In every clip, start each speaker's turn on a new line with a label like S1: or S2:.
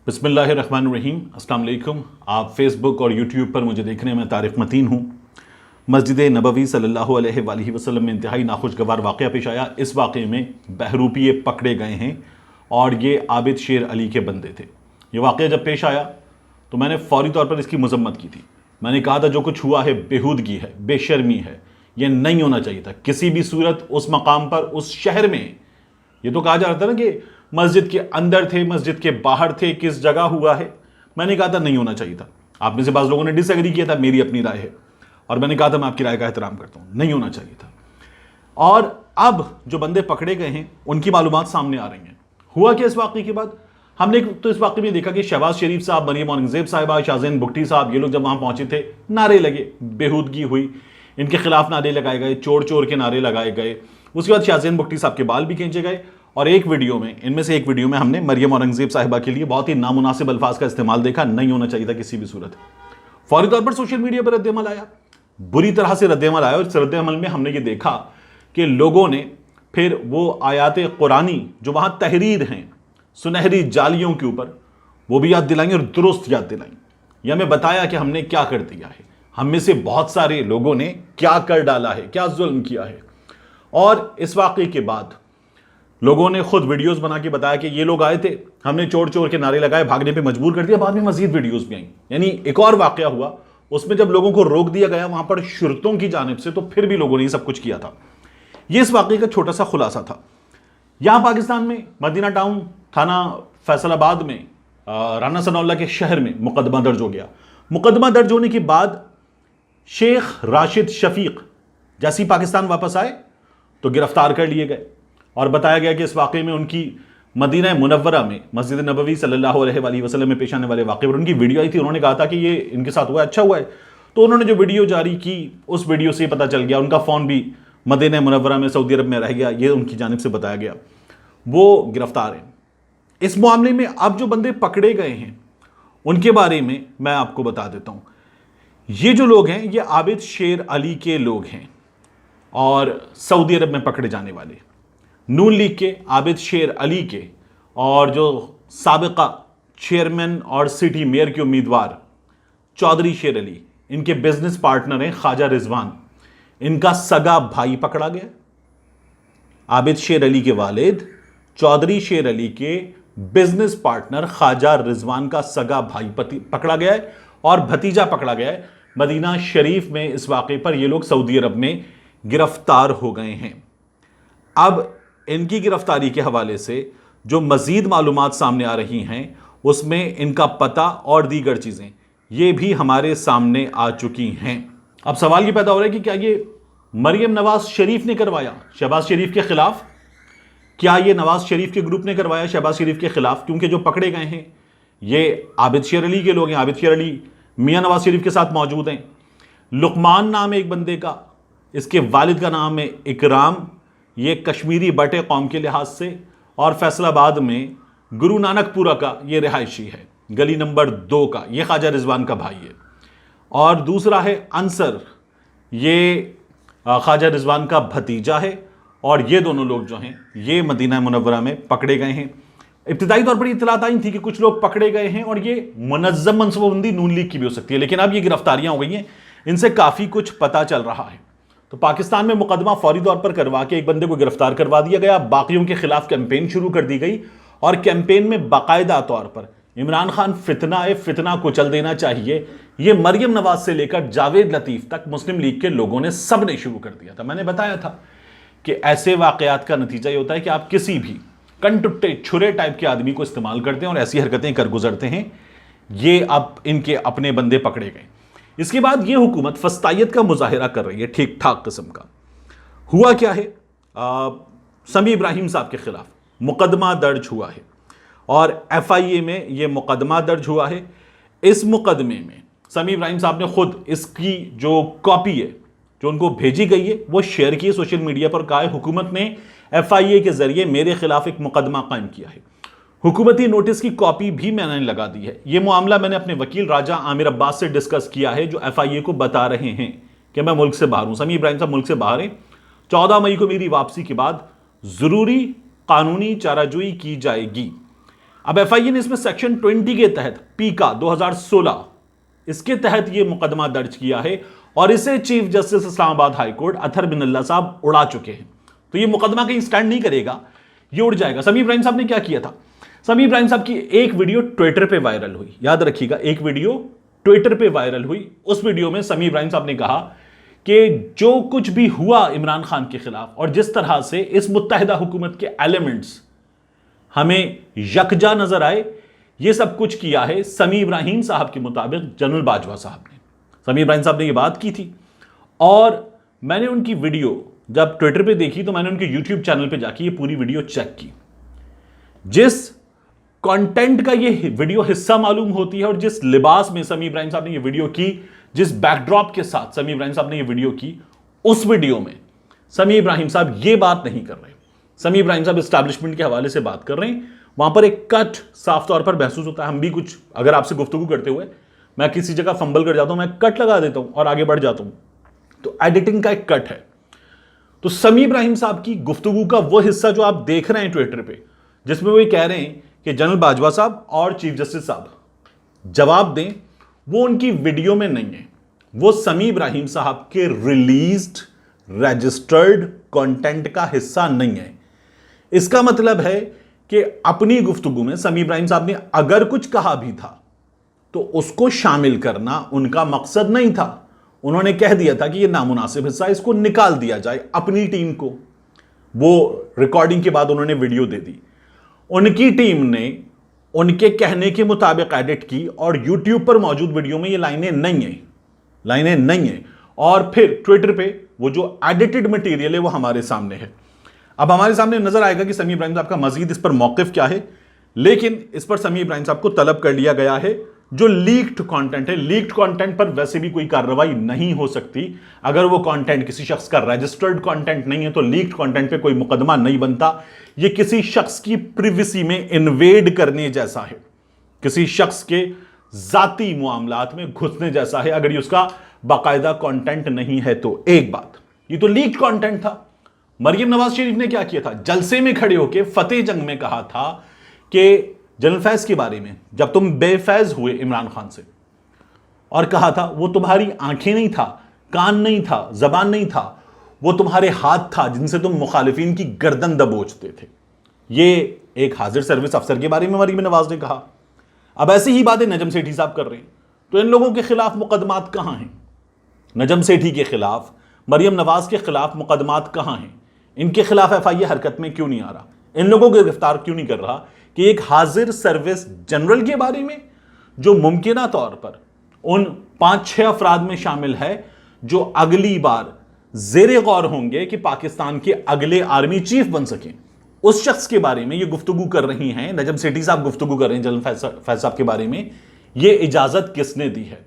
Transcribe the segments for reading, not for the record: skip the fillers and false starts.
S1: بسم اللہ الرحمن الرحیم۔ السلام علیکم۔ آپ فیس بک اور یوٹیوب پر مجھے دیکھنے میں طارق متین ہوں۔ مسجد نبوی صلی اللہ علیہ وآلہ وسلم میں انتہائی ناخوشگوار واقعہ پیش آیا۔ اس واقعے میں بہروپیے پکڑے گئے ہیں اور یہ عابد شیر علی کے بندے تھے۔ یہ واقعہ جب پیش آیا تو میں نے فوری طور پر اس کی مذمت کی تھی۔ میں نے کہا تھا جو کچھ ہوا ہے بےہودگی ہے، بے شرمی ہے، یہ نہیں ہونا چاہیے تھا کسی بھی صورت، اس مقام پر، اس شہر میں۔ یہ تو کہا جا رہا تھا نا کہ مسجد کے اندر تھے، مسجد کے باہر تھے، کس جگہ ہوا ہے۔ میں نے کہا تھا نہیں ہونا چاہیے تھا۔ آپ میں سے بعض لوگوں نے ڈس ایگری کیا تھا، میری اپنی رائے ہے اور میں نے کہا تھا میں آپ کی رائے کا احترام کرتا ہوں، نہیں ہونا چاہیے تھا۔ اور اب جو بندے پکڑے گئے ہیں ان کی معلومات سامنے آ رہی ہیں۔ ہوا کہ اس واقعے کے بعد ہم نے تو اس واقعے میں دیکھا کہ شہباز شریف صاحب، مریم اورنگزیب صاحبہ، شاہزین بگٹی صاحب، یہ لوگ جب وہاں پہنچے تھے نعرے لگے، بےہودگی ہوئی، ان کے خلاف نعرے لگائے گئے، چور چور کے نعرے لگائے گئے۔ اس کے بعد شاہزین بگٹی صاحب کے بال بھی کھینچے گئے اور ایک ویڈیو میں، ان میں سے ایک ویڈیو میں ہم نے مریم اورنگزیب صاحبہ کے لیے بہت ہی نامناسب الفاظ کا استعمال دیکھا۔ نہیں ہونا چاہیے تھا کسی بھی صورت۔ فوری طور پر سوشل میڈیا پر رد عمل آیا، بری طرح سے رد عمل آیا، اور اس رد عمل میں ہم نے یہ دیکھا کہ لوگوں نے پھر وہ آیات قرآنی جو وہاں تحریر ہیں سنہری جالیوں کے اوپر، وہ بھی یاد دلائیں اور درست یاد دلائیں۔ یہ ہمیں بتایا کہ ہم نے کیا کر دیا ہے، ہم میں سے بہت سارے لوگوں نے کیا کر ڈالا ہے، کیا ظلم کیا ہے۔ اور اس واقعے کے بعد لوگوں نے خود ویڈیوز بنا کے بتایا کہ یہ لوگ آئے تھے، ہم نے چور چور کے نعرے لگائے، بھاگنے پہ مجبور کر دیا۔ بعد میں مزید ویڈیوز بھی آئیں، یعنی ایک اور واقعہ ہوا، اس میں جب لوگوں کو روک دیا گیا وہاں پر شرطوں کی جانب سے، تو پھر بھی لوگوں نے یہ سب کچھ کیا تھا۔ یہ اس واقعے کا چھوٹا سا خلاصہ تھا۔ یہاں پاکستان میں مدینہ ٹاؤن تھانہ فیصل آباد میں رانا ثناء اللہ کے شہر میں مقدمہ درج ہو گیا۔ مقدمہ درج ہونے کے بعد شیخ راشد شفیق جیسی پاکستان واپس آئے تو گرفتار کر لیے گئے اور بتایا گیا کہ اس واقعے میں ان کی مدینہ منورہ میں مسجد نبوی صلی اللہ علیہ وآلہ وسلم میں پیش آنے والے واقعے پر ان کی ویڈیو آئی تھی۔ انہوں نے کہا تھا کہ یہ ان کے ساتھ ہوا ہے، اچھا ہوا ہے۔ تو انہوں نے جو ویڈیو جاری کی اس ویڈیو سے پتہ چل گیا، ان کا فون بھی مدینہ منورہ میں سعودی عرب میں رہ گیا، یہ ان کی جانب سے بتایا گیا، وہ گرفتار ہیں۔ اس معاملے میں اب جو بندے پکڑے گئے ہیں ان کے بارے میں میں آپ کو بتا دیتا ہوں۔ یہ جو لوگ ہیں یہ عابد شیر علی کے لوگ ہیں اور سعودی عرب میں پکڑے جانے والے نون لیگ کے عابد شیر علی کے، اور جو سابقہ چیئرمین اور سٹی میئر کے امیدوار چودھری شیر علی، ان کے بزنس پارٹنر ہیں خواجہ رضوان، ان کا سگا بھائی پکڑا گیا۔ عابد شیر علی کے والد چودھری شیر علی کے بزنس پارٹنر خواجہ رضوان کا سگا بھائی پکڑا گیا ہے اور بھتیجا پکڑا گیا ہے مدینہ شریف میں۔ اس واقعے پر یہ لوگ سعودی عرب میں گرفتار ہو گئے ہیں۔ اب ان کی گرفتاری کے حوالے سے جو مزید معلومات سامنے آ رہی ہیں اس میں ان کا پتہ اور دیگر چیزیں یہ بھی ہمارے سامنے آ چکی ہیں۔ اب سوال یہ پیدا ہو رہا ہے کہ کیا یہ مریم نواز شریف نے کروایا شہباز شریف کے خلاف؟ کیا یہ نواز شریف کے گروپ نے کروایا شہباز شریف کے خلاف؟ کیونکہ جو پکڑے گئے ہیں یہ عابد شیر علی کے لوگ ہیں، عابد شیر علی میاں نواز شریف کے ساتھ موجود ہیں۔ لقمان نام ہے ایک بندے کا، اس کے والد کا نام ہے اکرام، یہ کشمیری بٹے قوم کے لحاظ سے، اور فیصل آباد میں گرو نانک پورہ کا یہ رہائشی ہے، گلی نمبر 2 کا، یہ خواجہ رضوان کا بھائی ہے۔ اور دوسرا ہے انصر، یہ خواجہ رضوان کا بھتیجا ہے، اور یہ دونوں لوگ جو ہیں یہ مدینہ منورہ میں پکڑے گئے ہیں۔ ابتدائی طور پر یہ اطلاعات آئی تھی کہ کچھ لوگ پکڑے گئے ہیں اور یہ منظم منصوبہ بندی نون لیگ کی بھی ہو سکتی ہے، لیکن اب یہ گرفتاریاں ہو گئی ہیں، ان سے کافی کچھ پتہ چل رہا ہے۔ تو پاکستان میں مقدمہ فوری طور پر کروا کے ایک بندے کو گرفتار کروا دیا گیا، باقیوں کے خلاف کیمپین شروع کر دی گئی، اور کیمپین میں باقاعدہ طور پر عمران خان فتنہ کو چل دینا چاہیے، یہ مریم نواز سے لے کر جاوید لطیف تک مسلم لیگ کے لوگوں نے سب نے شروع کر دیا تھا۔ میں نے بتایا تھا کہ ایسے واقعات کا نتیجہ یہ ہوتا ہے کہ آپ کسی بھی کنٹٹے چھرے ٹائپ کے آدمی کو استعمال کرتے ہیں اور ایسی حرکتیں کر گزرتے ہیں۔ یہ اب ان کے اپنے بندے پکڑے گئے۔ اس کے بعد یہ حکومت فسطائیت کا مظاہرہ کر رہی ہے، ٹھیک ٹھاک قسم کا۔ ہوا کیا ہے، سمیع ابراہیم صاحب کے خلاف مقدمہ درج ہوا ہے اور ایف آئی اے میں یہ مقدمہ درج ہوا ہے۔ اس مقدمے میں سمیع ابراہیم صاحب نے خود اس کی جو کاپی ہے جو ان کو بھیجی گئی ہے وہ شیئر کی سوشل میڈیا پر، کہا ہے حکومت نے ایف آئی اے کے ذریعے میرے خلاف ایک مقدمہ قائم کیا ہے۔ حکومتی نوٹس کی کاپی بھی میں نے لگا دی ہے۔ یہ معاملہ میں نے اپنے وکیل راجہ عامر عباس سے ڈسکس کیا ہے، جو ایف آئی اے کو بتا رہے ہیں کہ میں ملک سے باہر ہوں۔ سمیع ابراہیم صاحب ملک سے باہر ہیں۔ 14 مئی کو میری واپسی کے بعد ضروری قانونی چارہ جوئی کی جائے گی۔ اب ایف آئی اے نے اس میں سیکشن 20 کے تحت پیکا 2016 اس کے تحت یہ مقدمہ درج کیا ہے اور اسے چیف جسٹس اسلام آباد ہائی کورٹ اطہر بن اللہ صاحب اڑا چکے ہیں. تو یہ مقدمہ کہیں سٹینڈ نہیں کرے گا, یہ اڑ جائے گا. سمیع ابراہیم صاحب نے کیا کیا تھا؟ سمیع ابراہیم صاحب کی ایک ویڈیو ٹویٹر پہ وائرل ہوئی, یاد رکھیے گا, ایک ویڈیو ٹویٹر پہ وائرل ہوئی. اس ویڈیو میں سمیع ابراہیم صاحب نے کہا کہ جو کچھ بھی ہوا عمران خان کے خلاف اور جس طرح سے اس متحدہ حکومت کے ایلیمنٹس ہمیں یکجا نظر آئے, یہ سب کچھ کیا ہے سمیع ابراہیم صاحب کے مطابق جنرل باجوہ صاحب نے. سمیع ابراہیم صاحب نے یہ بات کی تھی اور میں نے ان کی ویڈیو جب ٹویٹر پہ دیکھی تو میں نے ان کے یوٹیوب چینل پہ جا کے یہ پوری ویڈیو چیک کی. جس کانٹینٹ کا یہ ویڈیو حصہ معلوم ہوتی ہے اور جس لباس میں سمیع ابراہیم صاحب نے یہ ویڈیو کی, جس بیک ڈراپ کے ساتھ سمیع ابراہیم صاحب نے یہ ویڈیو کی, اس ویڈیو میں سمیع ابراہیم صاحب یہ بات نہیں کر رہے. سمیع ابراہیم صاحب اسٹیبلشمنٹ کے حوالے سے بات کر رہے ہیں. وہاں پر ایک کٹ صاف طور پر محسوس ہوتا ہے. ہم بھی کچھ اگر آپ سے گفتگو کرتے ہوئے میں کسی جگہ فمبل کر جاتا ہوں, میں کٹ لگا دیتا ہوں اور آگے بڑھ جاتا ہوں, تو ایڈیٹنگ کا ایک کٹ ہے. تو سمیع ابراہیم صاحب کی گفتگو کا وہ حصہ جو آپ دیکھ رہے ہیں ٹویٹر پہ, جس میں وہ یہ کہہ رہے ہیں کہ جنرل باجوہ صاحب اور چیف جسٹس صاحب جواب دیں, وہ ان کی ویڈیو میں نہیں ہے. وہ سمیع ابراہیم صاحب کے ریلیزڈ رجسٹرڈ کانٹینٹ کا حصہ نہیں ہے. اس کا مطلب ہے کہ اپنی گفتگو میں سمیع ابراہیم صاحب نے اگر کچھ کہا بھی تھا تو اس کو شامل کرنا ان کا مقصد نہیں تھا. انہوں نے کہہ دیا تھا کہ یہ نامناسب حصہ, اس کو نکال دیا جائے اپنی ٹیم کو. وہ ریکارڈنگ کے بعد انہوں نے ویڈیو دے دی, ان کی ٹیم نے ان کے کہنے کے مطابق ایڈٹ کی اور یوٹیوب پر موجود ویڈیو میں یہ لائنیں نہیں ہیں. اور پھر ٹویٹر پہ وہ جو ایڈیٹڈ مٹیریل ہے وہ ہمارے سامنے ہے. اب ہمارے سامنے نظر آئے گا کہ سمیع ابراہیم صاحب کا مزید اس پر موقف کیا ہے, لیکن اس پر سمیع ابراہیم صاحب کو طلب کر لیا گیا ہے جو لیکڈ کانٹینٹ ہے. لیکڈ کانٹینٹ پر ویسے بھی کوئی کارروائی نہیں ہو سکتی. اگر وہ کانٹینٹ کسی شخص کا رجسٹرڈ کانٹینٹ نہیں ہے تو لیکڈ کانٹینٹ پہ کوئی مقدمہ نہیں بنتا. یہ کسی شخص کی پریویسی میں انویڈ کرنے جیسا ہے, کسی شخص کے ذاتی معاملات میں گھسنے جیسا ہے اگر یہ اس کا باقاعدہ کانٹینٹ نہیں ہے تو. ایک بات, یہ تو لیکڈ کانٹینٹ تھا. مریم نواز شریف نے کیا کیا تھا, جلسے میں کھڑے ہو کے فتح جنگ میں کہا تھا کہ جنرل فیض کے بارے میں, جب تم بے فیض ہوئے عمران خان سے, اور کہا تھا وہ تمہاری آنکھیں نہیں تھا, کان نہیں تھا, زبان نہیں تھا, وہ تمہارے ہاتھ تھا جن سے تم مخالفین کی گردن دبوچتے تھے. یہ ایک حاضر سروس افسر کے بارے میں مریم نواز نے کہا. اب ایسی ہی باتیں نجم سیٹھی صاحب کر رہے ہیں. تو ان لوگوں کے خلاف مقدمات کہاں ہیں؟ نجم سیٹھی کے خلاف, مریم نواز کے خلاف مقدمات کہاں ہیں؟ ان کے خلاف ایف آئی اے حرکت میں کیوں نہیں آ رہا؟ ان لوگوں کو گرفتار کیوں نہیں کر رہا کہ ایک حاضر سروس جنرل کے بارے میں جو ممکنہ طور پر ان 5-6 افراد میں شامل ہے جو اگلی بار زیر غور ہوں گے کہ پاکستان کے اگلے آرمی چیف بن سکیں, اس شخص کے بارے میں یہ گفتگو کر رہی ہیں, نجم سیٹھی صاحب گفتگو کر رہے ہیں جنرل فیض صاحب کے بارے میں. یہ اجازت کس نے دی ہے,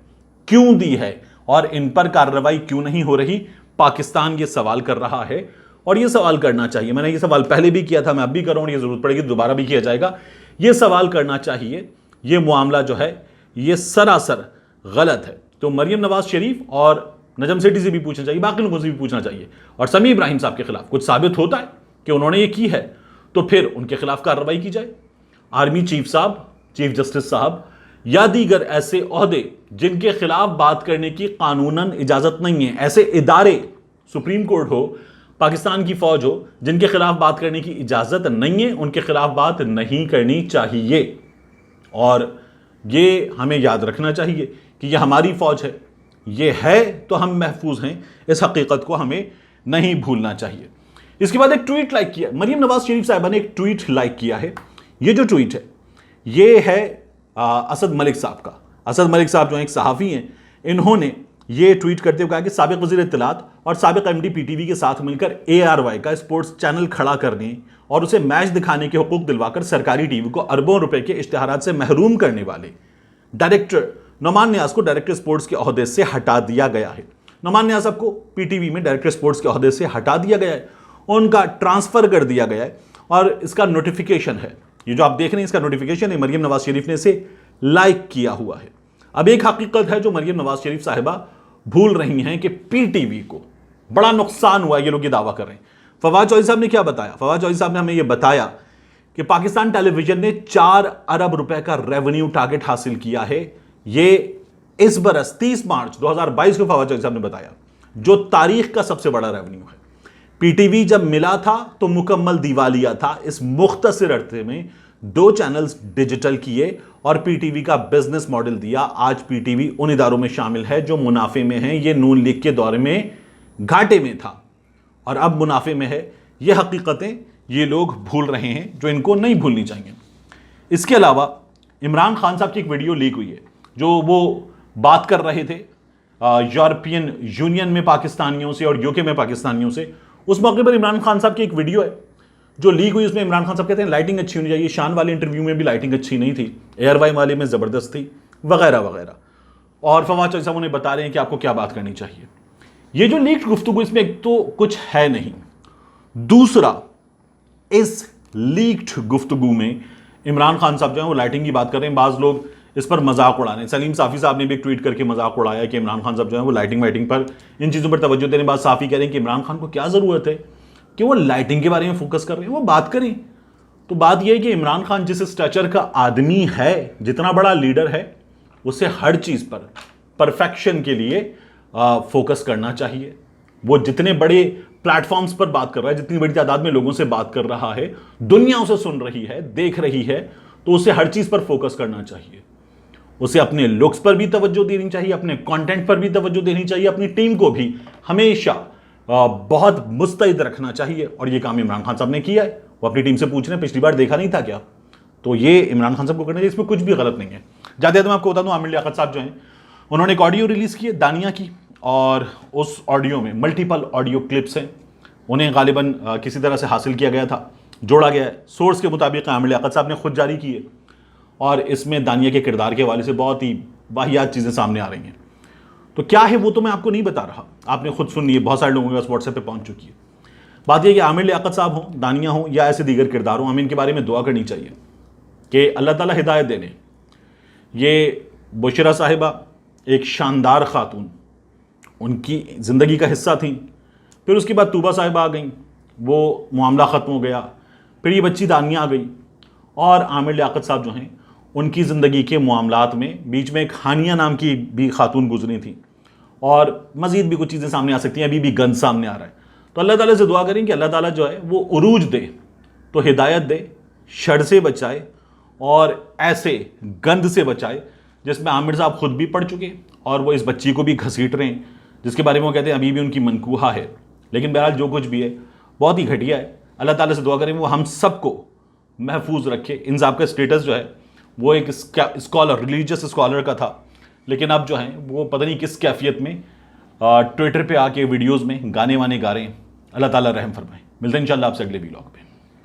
S1: کیوں دی ہے, اور ان پر کارروائی کیوں نہیں ہو رہی؟ پاکستان یہ سوال کر رہا ہے اور یہ سوال کرنا چاہیے. میں نے یہ سوال پہلے بھی کیا تھا, میں اب بھی کر رہا ہوں, یہ ضرورت پڑے گی دوبارہ بھی کیا جائے گا. یہ سوال کرنا چاہیے. یہ معاملہ جو ہے یہ سراسر غلط ہے. تو مریم نواز شریف اور نجم سیٹھی سے بھی پوچھنا چاہیے, باقی لوگوں سے بھی پوچھنا چاہیے. اور سمیع ابراہیم صاحب کے خلاف کچھ ثابت ہوتا ہے کہ انہوں نے یہ کی ہے تو پھر ان کے خلاف کارروائی کی جائے. آرمی چیف صاحب, چیف جسٹس صاحب یا دیگر ایسے عہدے جن کے خلاف بات کرنے کی قانوناً اجازت نہیں ہے, ایسے ادارے, سپریم کورٹ ہو, پاکستان کی فوج ہو, جن کے خلاف بات کرنے کی اجازت نہیں ہے, ان کے خلاف بات نہیں کرنی چاہیے. اور یہ ہمیں یاد رکھنا چاہیے کہ یہ ہماری فوج ہے, یہ ہے تو ہم محفوظ ہیں. اس حقیقت کو ہمیں نہیں بھولنا چاہیے. اس کے بعد ایک ٹویٹ لائک کیا, مریم نواز شریف صاحبہ نے ایک ٹویٹ لائک کیا ہے. یہ جو ٹویٹ ہے یہ ہے اسد ملک صاحب کا. اسد ملک صاحب جو ایک صحافی ہیں, انہوں نے یہ ٹویٹ کرتے ہوئے کہا کہ سابق وزیر اطلاعات اور سابق M D P T V کے ساتھ مل کر ARY کا اسپورٹس چینل کھڑا کرنے اور اسے میچ دکھانے کے حقوق دلوا کر سرکاری ٹی وی کو اربوں روپے کے اشتہارات سے محروم کرنے والے ڈائریکٹر نعمان نیاز کو ڈائریکٹر اسپورٹس کے عہدے سے ہٹا دیا گیا ہے. نعمان نیاز صاحب کو پی ٹی وی میں ڈائریکٹر اسپورٹس کے عہدے سے ہٹا دیا گیا ہے, ان کا ٹرانسفر کر دیا گیا ہے, اور اس کا نوٹیفیکیشن ہے, یہ جو آپ دیکھ رہے ہیں اس کا نوٹیفیکیشن ہے. مریم نواز شریف نے اسے لائک کیا ہوا ہے. اب ایک حقیقت ہے جو مریم نواز شریف صاحبہ بھول رہی ہیں کہ پی ٹی وی کو بڑا نقصان ہوا ہے, یہ لوگ یہ دعویٰ کر رہے ہیں. فواد چودھری صاحب نے کیا بتایا؟ فواد چودھری صاحب نے ہمیں یہ بتایا کہ پاکستان ٹیلی ویژن نے 4 ارب روپے کا ریونیو ٹارگٹ حاصل کیا ہے. یہ اس برس 30 مارچ 2022 کو فواد چودھری صاحب نے بتایا, جو تاریخ کا سب سے بڑا ریونیو ہے. پی ٹی وی جب ملا تھا تو مکمل دیوالیہ تھا. اس مختصر عرصے میں 2 چینلز ڈیجیٹل کیے اور پی ٹی وی کا بزنس ماڈل دیا. آج پی ٹی وی ان اداروں میں شامل ہے جو منافع میں ہیں. یہ نون لیگ کے دور میں گھاٹے میں تھا اور اب منافع میں ہے. یہ حقیقتیں یہ لوگ بھول رہے ہیں جو ان کو نہیں بھولنی چاہیے. اس کے علاوہ عمران خان صاحب کی ایک ویڈیو لیک ہوئی ہے جو وہ بات کر رہے تھے یورپین یونین میں پاکستانیوں سے اور یو کے میں پاکستانیوں سے. اس موقع پر عمران خان صاحب کی ایک ویڈیو ہے جو لیک ہوئی. اس میں عمران خان صاحب کہتے ہیں لائٹنگ اچھی ہونی چاہیے. شان والے انٹرویو میں بھی لائٹنگ اچھی نہیں تھی, ایئر وائی والے میں زبردست تھی, وغیرہ وغیرہ. اور فواد چودھری صاحب انہیں بتا رہے ہیں کہ آپ کو کیا بات کرنی چاہیے. یہ جو لیکڈ گفتگو, اس میں ایک تو کچھ ہے نہیں. دوسرا, اس لیکڈ گفتگو میں عمران خان صاحب جو ہیں وہ لائٹنگ کی بات کر رہے ہیں. بعض لوگ اس پر مذاق اڑا رہے ہیں. سلیم صافی صاحب نے بھی ایک ٹویٹ کر کے مذاق اڑایا کہ عمران خان صاحب جو ہیں وہ لائٹنگ وائٹنگ پر ان چیزوں پر توجہ دے رہے ہیں. بعض صافی کہہ رہے ہیں کہ عمران خان کو کیا ضرورت ہے کہ وہ لائٹنگ کے بارے میں فوکس کر رہے ہیں, وہ بات کریں. تو بات یہ ہے کہ عمران خان جس اسٹیچر کا آدمی ہے, جتنا بڑا لیڈر ہے, اسے ہر چیز پر پرفیکشن کے لیے فوکس کرنا چاہیے. وہ جتنے بڑے پلیٹ فارمز پر بات کر رہا ہے, جتنی بڑی تعداد میں لوگوں سے بات کر رہا ہے, دنیا اسے سن رہی ہے, دیکھ رہی ہے, تو اسے ہر چیز پر فوکس کرنا چاہیے. اسے اپنے لکس پر بھی توجہ دینی چاہیے, اپنے کانٹینٹ پر بھی توجہ دینی چاہیے, اپنی ٹیم کو بھی ہمیشہ بہت مستعد رکھنا چاہیے. اور یہ کام عمران خان صاحب نے کیا ہے. وہ اپنی ٹیم سے پوچھ رہے ہیں پچھلی بار دیکھا نہیں تھا کیا, تو یہ عمران خان صاحب کو کرنا چاہیے. اس میں کچھ بھی غلط نہیں ہے. جاتے میں آپ کو بتا دوں, عامر لیاقت صاحب جو ہیں انہوں نے ایک آڈیو ریلیز کی ہے دانیہ کی, اور اس آڈیو میں ملٹیپل آڈیو کلپس ہیں. انہیں غالباً کسی طرح سے حاصل کیا گیا تھا, جوڑا گیا ہے. سورس کے مطابق عامر لیاقت صاحب نے خود جاری کی ہے, اور اس میں دانیہ کے کردار کے حوالے سے بہت ہی واہیات چیزیں سامنے آ رہی ہیں. تو کیا ہے وہ تو میں آپ کو نہیں بتا رہا, آپ نے خود سن لی ہے, بہت سارے لوگوں کے پاس واٹس ایپ پہ پہنچ چکی ہے. بات یہ کہ عامر لیاقت صاحب ہوں, دانیہ ہوں, یا ایسے دیگر کردار ہوں, ہمیں ان کے بارے میں دعا کرنی چاہیے کہ اللہ تعالیٰ ہدایت دے دیں. یہ بشرا صاحبہ ایک شاندار خاتون, ان کی زندگی کا حصہ تھیں. پھر اس کے بعد طوبہ صاحبہ آ گئیں, وہ معاملہ ختم ہو گیا. پھر یہ بچی دانیہ آ گئی, اور عامر لیاقت صاحب جو ہیں ان کی زندگی کے معاملات میں بیچ میں ایک ہانیہ نام کی بھی خاتون گزری تھیں, اور مزید بھی کچھ چیزیں سامنے آ سکتی ہیں. ابھی بھی گند سامنے آ رہا ہے. تو اللہ تعالیٰ سے دعا کریں کہ اللہ تعالیٰ جو ہے وہ عروج دے, تو ہدایت دے, شر سے بچائے, اور ایسے گند سے بچائے جس میں عامر صاحب خود بھی پڑ چکے اور وہ اس بچی کو بھی گھسیٹ رہے ہیں, جس کے بارے میں وہ کہتے ہیں ابھی بھی ان کی منکوحہ ہے. لیکن بہرحال جو کچھ بھی ہے بہت ہی گھٹیا ہے. اللہ تعالیٰ سے دعا کریں وہ ہم سب کو محفوظ رکھے. ان صاحب کا سٹیٹس جو ہے وہ ایک اسکالر, ریلیجیس اسکالر کا تھا, لیکن اب جو ہیں وہ پتہ نہیں کس کیفیت میں ٹویٹر پہ آ کے ویڈیوز میں گانے وانے گا رہے ہیں. اللہ تعالیٰ رحم فرمائے. ملتے ہیں انشاءاللہ آپ سے اگلے ویلاگ پہ.